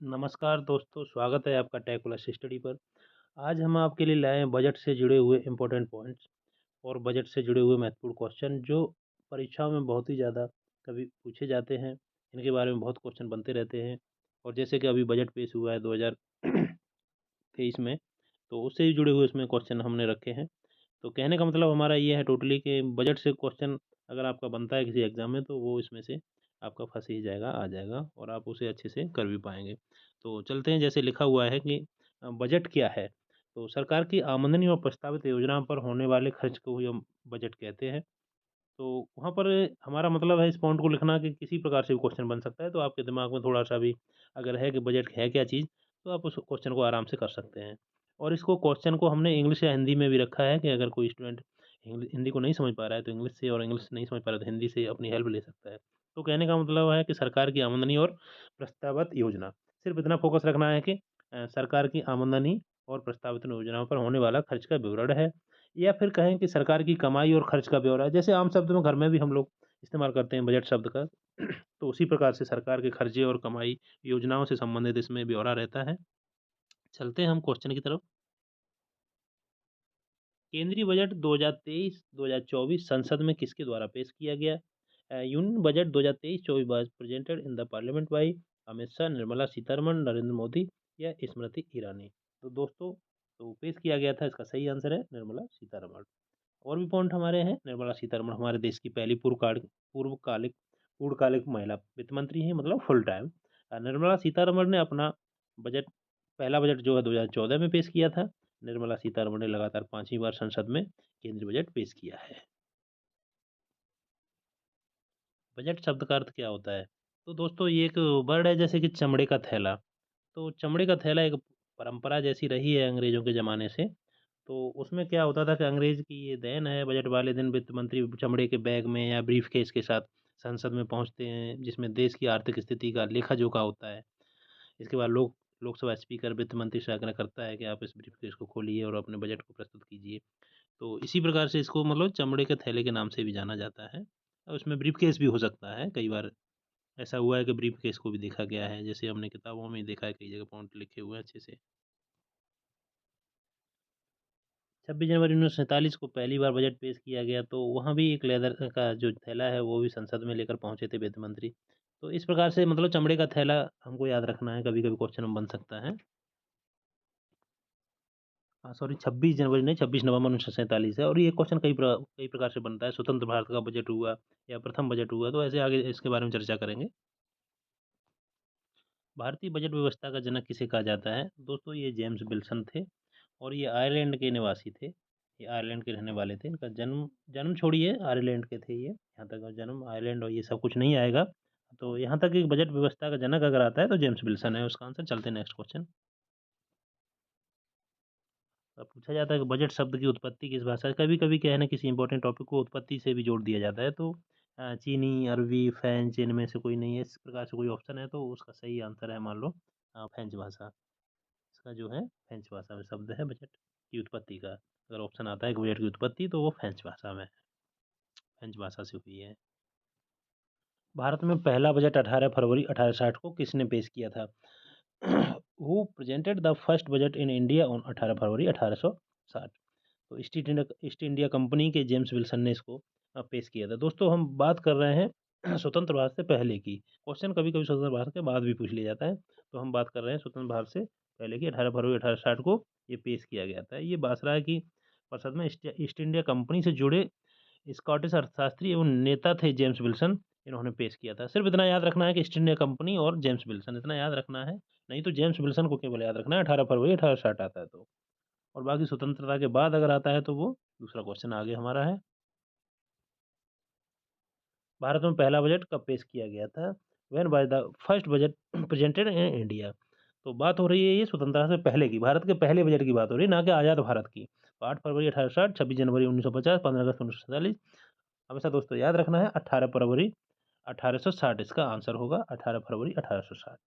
नमस्कार दोस्तों, स्वागत है आपका टेक प्लस स्टडी पर। आज हम आपके लिए लाए हैं बजट से जुड़े हुए इम्पोर्टेंट पॉइंट्स और बजट से जुड़े हुए महत्वपूर्ण क्वेश्चन जो परीक्षाओं में बहुत ही ज़्यादा कभी पूछे जाते हैं। इनके बारे में बहुत क्वेश्चन बनते रहते हैं और जैसे कि अभी बजट पेश हुआ है 2023 में, तो उससे ही जुड़े हुए इसमें क्वेश्चन हमने रखे हैं। तो कहने का मतलब हमारा ये है टोटली कि बजट से क्वेश्चन अगर आपका बनता है किसी एग्ज़ाम में तो वो इसमें से आपका फँस ही जाएगा, आ जाएगा और आप उसे अच्छे से कर भी पाएँगे। तो चलते हैं, जैसे लिखा हुआ है कि बजट क्या है? तो सरकार की आमदनी और प्रस्तावित योजनाओं पर होने वाले खर्च को ही हम बजट कहते हैं। तो वहाँ पर हमारा मतलब है इस पॉइंट को लिखना कि किसी प्रकार से भी क्वेश्चन बन सकता है, तो आपके दिमाग में थोड़ा-सा भी अगर है कि बजट है क्या चीज़, तो आप उस क्वेश्चन को आराम से कर सकते हैं। और इसको क्वेश्चन को हमने इंग्लिश या हिंदी में भी रखा है कि अगर कोई स्टूडेंट हिंदी को नहीं समझ पा रहा है, तो इंग्लिश से, और इंग्लिश नहीं समझ पा रहा है, तो हिंदी से अपनी हेल्प ले सकता है। तो कहने का मतलब है कि सरकार की आमदनी और प्रस्तावित योजना, सिर्फ़ इतना फ़ोकस रखना है कि सरकार की आमदनी और प्रस्तावित योजनाओं पर होने वाला खर्च का विवरण है, या फिर कहें कि सरकार की कमाई और खर्च का ब्यौरा है। जैसे आम शब्द में घर में भी हम लोग इस्तेमाल करते हैं बजट शब्द का, तो उसी प्रकार से सरकार के खर्चे और कमाई योजनाओं से संबंधित इसमें ब्यौरा रहता है। चलते हैं हम क्वेश्चन की तरफ। केंद्रीय बजट 2023-2024 संसद में किसके द्वारा पेश किया गया? Union budget 2023-24 was presented in the parliament by Amit Shah, Nirmala Sitharaman, Narendra Modi या स्मृति ईरानी। तो दोस्तों, तो पेश किया गया था, इसका सही आंसर है निर्मला सीतारमण। और भी पॉइंट हमारे हैं। निर्मला सीतारमण हमारे देश की पहली पूर्वकालिक पूर्णकालिक महिला वित्त मंत्री हैं, मतलब फुल टाइम। निर्मला सीतारमण ने अपना बजट पहला बजट जो है 2014 में पेश किया था। निर्मला सीतारमण ने लगातार 5वीं बार संसद में केंद्रीय बजट पेश किया है। बजट शब्द का अर्थ क्या होता है? तो दोस्तों, ये एक वर्ड है जैसे कि चमड़े का थैला। तो चमड़े का थैला एक परंपरा जैसी रही है अंग्रेज़ों के ज़माने से। तो उसमें क्या होता था कि अंग्रेज़ की ये देन है, बजट वाले दिन वित्त मंत्री चमड़े के बैग में या ब्रीफ़केस के साथ संसद में पहुँचते हैं, जिसमें देश की आर्थिक स्थिति का लेखा-जोखा होता है। इसके बाद लोकसभा स्पीकर वित्त मंत्री से आग्रह करता है कि आप इस ब्रीफ़केस को खोलिए और अपने बजट को प्रस्तुत कीजिए। तो इसी प्रकार से इसको मतलब चमड़े के थैले के नाम से भी जाना जाता है। और उसमें ब्रीफ़केस भी हो सकता है, कई बार ऐसा हुआ है कि ब्रीफ़केस को भी देखा गया है, जैसे हमने किताबों में देखा है, कई जगह पॉइंट लिखे हुए हैं अच्छे से। 26 जनवरी 1947 को पहली बार बजट पेश किया गया, तो वहाँ भी एक लेदर का जो थैला है, वो भी संसद में लेकर पहुँचे थे वित्त मंत्री। तो इस प्रकार से मतलब चमड़े का थैला हमको याद रखना है, कभी-कभी क्वेश्चन में बन सकता है। सॉरी, 26 जनवरी नहीं, 26 नवंबर 1947 है। और ये क्वेश्चन कई प्रकार से बनता है। स्वतंत्र भारत का बजट हुआ या प्रथम बजट हुआ, तो ऐसे आगे इसके बारे में चर्चा करेंगे। भारतीय बजट व्यवस्था का जनक किसे कहा जाता है? दोस्तों, ये जेम्स विल्सन थे और ये आयरलैंड के निवासी थे। ये आयरलैंड के रहने वाले थे। इनका जन्म जन्म छोड़िए, आयरलैंड के थे ये। यहाँ तक जन्म आयरलैंड और ये सब कुछ नहीं आएगा। तो यहाँ तक कि बजट व्यवस्था का जनक अगर आता है तो जेम्स विल्सन है उसका आंसर। चलते हैं नेक्स्ट क्वेश्चन। पूछा जाता है कि बजट शब्द की उत्पत्ति किस भाषा से? कभी-कभी क्या है ना, किसी इंपॉर्टेंट टॉपिक को उत्पत्ति से भी जोड़ दिया जाता है। तो चीनी, अरबी, फ्रेंच, इनमें से कोई नहीं है। इस प्रकार से कोई ऑप्शन है तो उसका सही आंसर है, मान लो फ्रेंच भाषा। इसका जो है फ्रेंच भाषा में शब्द है बजट की उत्पत्ति का। अगर ऑप्शन आता है कि बजट की उत्पत्ति, तो वो फ्रेंच भाषा में है, फ्रेंच भाषा से हुई है। भारत में पहला बजट 18 फरवरी 1860 को किसने पेश किया था? Who presented the first budget in India on 18 फरवरी 1860? तो ईस्ट इंडिया कंपनी के जेम्स विल्सन ने इसको पेश किया था। दोस्तों, हम बात कर रहे हैं स्वतंत्र भारत से पहले की। क्वेश्चन कभी-कभी स्वतंत्र भारत के बाद भी पूछ लिया जाता है। तो हम बात कर रहे हैं स्वतंत्र भारत से पहले की। 18 फरवरी 1860 को ये पेश किया गया था। ये वायसराय की परिषद में ईस्ट इंडिया कंपनी से जुड़े स्कॉटिश अर्थशास्त्री एवं नेता थे जेम्स विल्सन। इन्होंने पेश किया था। सिर्फ इतना याद रखना है कि ईस्ट इंडिया कंपनी और जेम्स विल्सन, इतना याद रखना है। नहीं तो जेम्स विल्सन को केवल याद रखना है, 18 फरवरी 1860 आता है तो। और बाकी स्वतंत्रता के बाद अगर आता है तो वो दूसरा क्वेश्चन आगे हमारा है। भारत में पहला बजट कब पेश किया गया था? When was the first budget presented in India? तो बात हो रही है ये स्वतंत्रता से पहले की, भारत के पहले बजट की बात हो रही है, ना कि आज़ाद भारत की। तो 8 फरवरी 1860, 26 जनवरी 1950, 15 अगस्त 1947। हमेशा दोस्तों याद रखना है 18 फरवरी 1860 इसका आंसर होगा, 18 फरवरी 1860।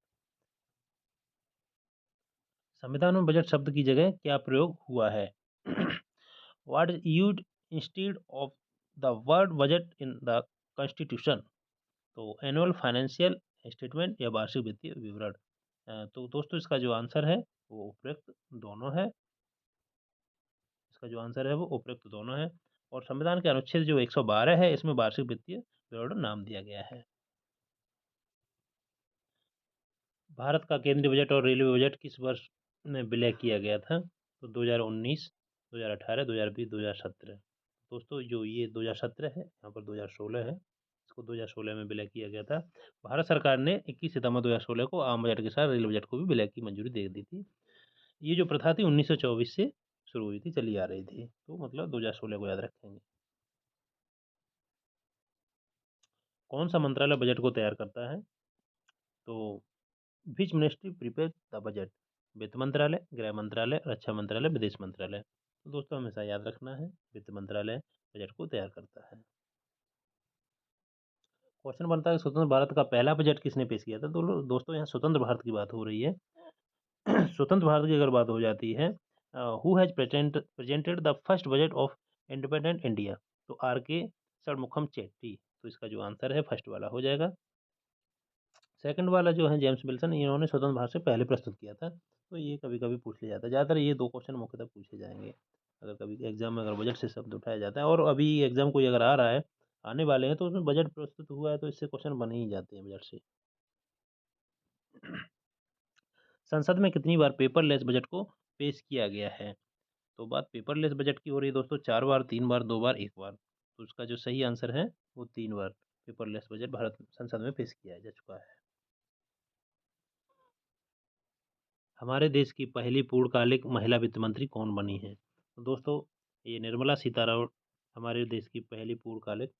संविधान में बजट शब्द की जगह क्या प्रयोग हुआ है? What is used instead of the word budget in the constitution? तो एनुअल फाइनेंशियल स्टेटमेंट या वार्षिक वित्तीय विवरण। तो दोस्तों इसका जो आंसर है वो उपयुक्त दोनों है। इसका जो आंसर है वो उपयुक्त दोनों है। और संविधान के अनुच्छेद जो 112 है इसमें वार्षिक वित्तीय विवरण नाम दिया गया है। भारत का केंद्रीय बजट और रेलवे बजट किस वर्ष में विलय किया गया था? तो 2019, 2018, 2020, 2017। दोस्तों जो ये 2017 है, यहाँ पर 2016 है, इसको 2016 में विलय किया गया था। भारत सरकार ने 21 सितंबर 2016 को आम बजट के साथ रेल बजट को भी विलय की मंजूरी दे दी थी। ये जो प्रथा थी 1924 से शुरू हुई थी, चली आ रही थी, तो मतलब 2016 को याद रखेंगे। कौन सा मंत्रालय बजट को तैयार करता है? तो which ministry prepare the budget? वित्त मंत्रालय, गृह मंत्रालय, रक्षा मंत्रालय, विदेश मंत्रालय। तो दोस्तों हमेशा याद रखना है, वित्त मंत्रालय बजट को तैयार करता है। क्वेश्चन बनता है स्वतंत्र भारत का पहला बजट किसने पेश किया था? तो दोस्तों यहाँ स्वतंत्र भारत की बात हो रही है। स्वतंत्र भारत की अगर बात हो जाती है, who has presented the first budget of independent India? तो आर के षणमुखम चेट्टी। तो इसका जो आंसर है फर्स्ट वाला हो जाएगा। सेकंड वाला जो है जेम्स विल्सन, इन्होंने स्वतंत्र भारत से पहले प्रस्तुत किया था। तो ये कभी कभी पूछ लिया जाता है, ज़्यादातर ये दो क्वेश्चन मुख्यतः पूछे जाएंगे अगर कभी एग्जाम में, अगर बजट से शब्द उठाया जाता है। और अभी एग्जाम कोई अगर आ रहा है, आने वाले हैं, तो उसमें बजट प्रस्तुत हुआ है तो इससे क्वेश्चन बन ही जाते हैं बजट से। संसद में कितनी बार पेपरलेस बजट को पेश किया गया है? तो बात पेपरलेस बजट की हो रही है दोस्तों, 4 बार, 3 बार, 2 बार, 1 बार। तो उसका जो सही आंसर है वो 3 बार पेपरलेस बजट भारत संसद में पेश किया जा चुका है। हमारे देश की पहली पूर्णकालिक महिला वित्त मंत्री कौन बनी है? तो दोस्तों ये निर्मला सीतारमण हमारे देश की पहली पूर्णकालिक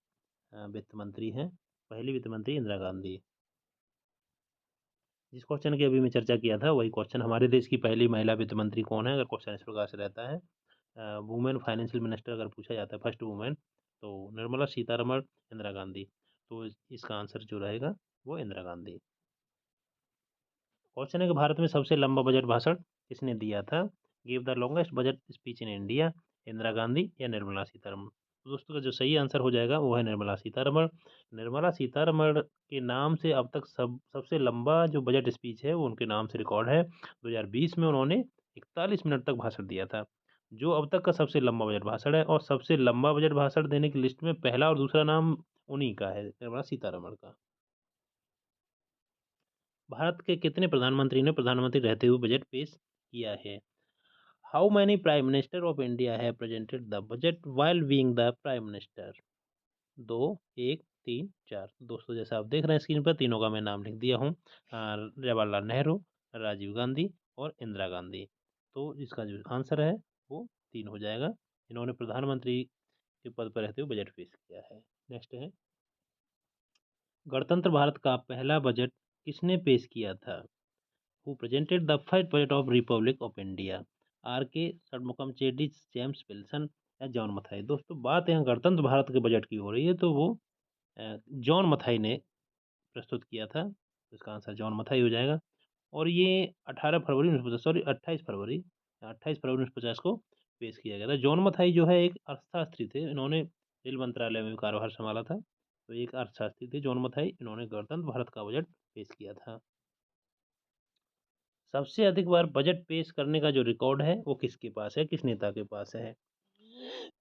वित्त मंत्री हैं। पहली वित्त मंत्री इंदिरा गांधी। जिस क्वेश्चन की अभी मैं चर्चा किया था वही क्वेश्चन, हमारे देश की पहली महिला वित्त मंत्री कौन है, अगर क्वेश्चन इस प्रकार से रहता है, वुमेन फाइनेंशियल मिनिस्टर अगर पूछा जाता है, फर्स्ट वुमेन, तो निर्मला सीतारमण, इंदिरा गांधी। तो इसका आंसर जो रहेगा वो इंदिरा गांधी। क्वेश्चन है कि भारत में सबसे लंबा बजट भाषण किसने दिया था? Give the longest budget speech in India, Indira Gandhi या निर्मला सीतारमण? तो दोस्तों का जो सही आंसर हो जाएगा वो है निर्मला सीतारमण। निर्मला सीतारमण के नाम से अब तक सबसे लंबा जो बजट स्पीच है वो उनके नाम से रिकॉर्ड है। 2020 में उन्होंने 41 मिनट तक भाषण दिया था, जो अब तक का सबसे लंबा बजट भाषण है। और सबसे लंबा बजट भाषण देने की लिस्ट में पहला और दूसरा नाम उन्हीं का है, निर्मला सीतारमण का। भारत के कितने प्रधानमंत्री ने प्रधानमंत्री रहते हुए बजट पेश किया है? How many prime minister of India have presented the budget while being the prime minister? 2, 1, 3, 4। दोस्तों जैसा आप देख रहे हैं स्क्रीन पर, तीनों का मैं नाम लिख दिया हूँ। जवाहरलाल नेहरू, राजीव गांधी और इंदिरा गांधी। तो इसका जो आंसर है वो 3 हो जाएगा। इन्होंने प्रधानमंत्री के पद पर रहते हुए बजट पेश किया है। नेक्स्ट है, गणतंत्र भारत का पहला बजट किसने पेश किया था? Who presented the first budget of Republic of India? R K Shanmukham Chetty, James Wilson या जॉन मथाई? दोस्तों बात यहाँ गणतंत्र भारत के बजट की हो रही है, तो वो जॉन मथाई ने प्रस्तुत किया था। तो इसका आंसर जॉन मथाई हो जाएगा। और ये 18 फरवरी 1950, सॉरी 28 फरवरी 1950 को पेश किया गया था। जॉन मथाई जो है एक अर्थशास्त्री थे, इन्होंने रेल मंत्रालय में भी कार्यभार संभाला था। तो एक अर्थशास्त्री थे जॉन मथाई, इन्होंने गणतंत्र भारत का बजट पेश किया था। सबसे अधिक बार बजट पेश करने का जो रिकॉर्ड है वो किसके पास है, किस नेता के पास है?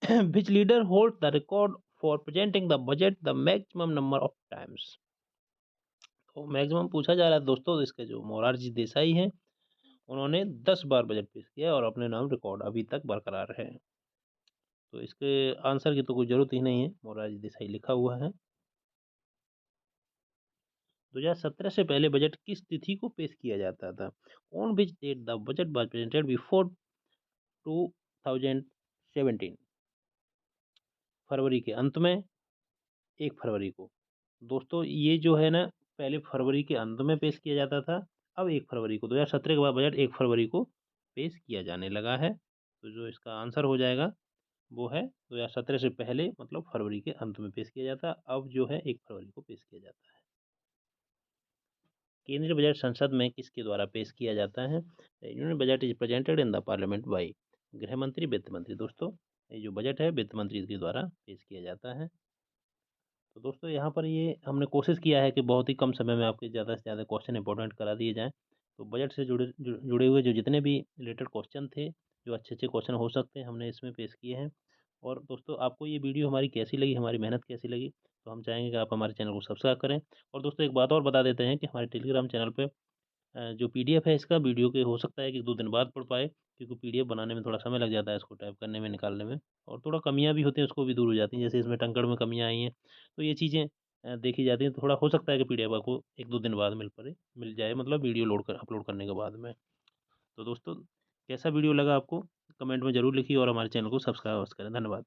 Which leader hold the record for presenting the budget the maximum number of times? तो मैक्सिमम पूछा जा रहा है दोस्तों, इसके जो मोरारजी देसाई हैं, उन्होंने 10 बार बजट पेश किया और अपने नाम रिकॉर्ड अभी तक बरकरार है। तो इसके आंसर की तो कोई जरूरत ही नहीं है, मोरारजी देसाई लिखा हुआ है। 2017 से पहले बजट किस तिथि को पेश किया जाता था? On which date the budget was presented before 2017? फरवरी के अंत में, 1 फरवरी को। दोस्तों ये जो है ना, पहले फरवरी के अंत में पेश किया जाता था, अब 1 फरवरी को, 2017 के बाद बजट 1 फरवरी को पेश किया जाने लगा है। तो जो इसका आंसर हो जाएगा वो है 2017 से पहले, मतलब फरवरी के अंत में पेश किया जाता, अब जो है 1 फरवरी को पेश किया जाता है। केंद्रीय बजट संसद में किसके द्वारा पेश किया जाता है? Union budget is presented in the parliament by? गृह मंत्री, वित्त मंत्री? दोस्तों ये जो बजट है वित्त मंत्री के द्वारा पेश किया जाता है। तो दोस्तों यहाँ पर ये हमने कोशिश किया है कि बहुत ही कम समय में आपके ज़्यादा से ज़्यादा क्वेश्चन इंपॉर्टेंट करा दिए जाएँ। तो बजट से जुड़े हुए जो जितने भी रिलेटेड क्वेश्चन थे, जो अच्छे क्वेश्चन हो सकते हैं, हमने इसमें पेश किए हैं। और दोस्तों, आपको ये वीडियो हमारी कैसी लगी, हमारी मेहनत कैसी लगी, तो हम चाहेंगे कि आप हमारे चैनल को सब्सक्राइब करें। और दोस्तों, एक बात और बता देते हैं कि हमारे टेलीग्राम चैनल पे जो पीडीएफ है इसका, वीडियो के हो सकता है कि 2 दिन बाद पढ़ पाए, क्योंकि पीडीएफ बनाने में थोड़ा समय लग जाता है, इसको टाइप करने में, निकालने में, और थोड़ा कमियाँ भी होती हैं, उसको भी दूर हो जाती हैं। जैसे इसमें टंकण में कमियाँ आई हैं, तो ये चीज़ें देखी जाती हैं। तो थोड़ा हो सकता है कि पीडीएफ आपको 1-2 दिन बाद मिल जाए, मतलब वीडियो अपलोड करने के बाद में। तो दोस्तों, कैसा वीडियो लगा आपको, कमेंट में ज़रूर लिखिए और हमारे चैनल को सब्सक्राइब करें। धन्यवाद।